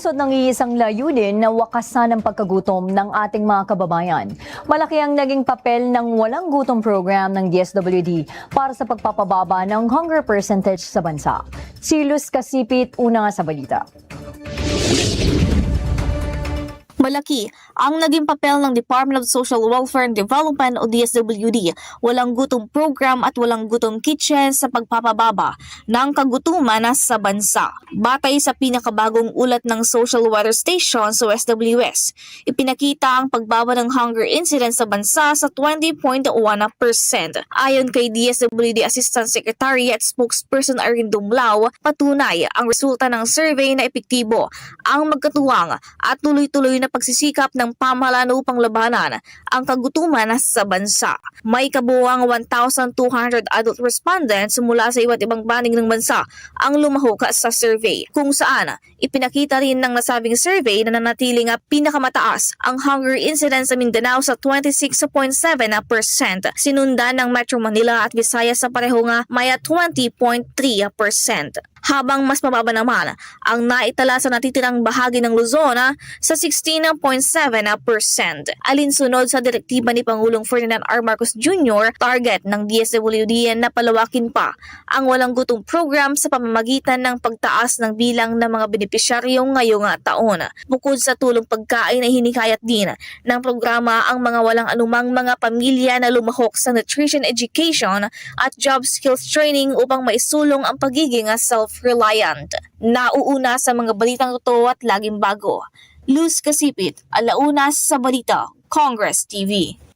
Lungsod ng iisang layunin na wakasan ang pagkagutom ng ating mga kababayan. Malaki ang naging papel ng Walang Gutom program ng DSWD para sa pagpapababa ng hunger percentage sa bansa. Si Luz Kasipit, una nga sa balita. Malaki ang naging papel ng Department of Social Welfare and Development o DSWD, Walang Gutom Program at Walang Gutom Kitchen sa pagpapababa ng kagutuman sa bansa. Batay sa pinakabagong ulat ng Social Weather Station sa SWS, ipinakita ang pagbaba ng hunger incidence sa bansa sa 20.1%. Ayon kay DSWD Assistant Secretary at Spokesperson Irene Dumlao, patunay ang resulta ng survey na epektibo ang magkatuwang at tuloy-tuloy na pagsisikap ng pamahalaan upang labanan ang kagutuman sa bansa. May kabuuang 1,200 adult respondents mula sa iba't ibang panig ng bansa ang lumahok sa survey, kung saan ipinakita rin ng nasabing survey na nanatiling pinakamataas ang hunger incidence sa Mindanao sa 26.7%, sinundan ng Metro Manila at Visayas sa pareho nga may 20.3%. Habang mas mababa naman ang naitala sa natitirang bahagi ng Luzon sa 16.7%. Alinsunod sa direktiba ni Pangulong Ferdinand R. Marcos Jr., target ng DSWD na palawakin pa ang Walang Gutom program sa pamamagitan ng pagtaas ng bilang ng mga benepisyaryo ngayong taon. Bukod sa tulong pagkain ay hinikayat din ng programa ang mga walang anumang mga pamilya na lumahok sa nutrition education at job skills training upang maisulong ang pagiging self-reliant. Nauuna sa mga balitang totoo at laging bago. Luz Kasipit, alauna sa balita, Congress TV.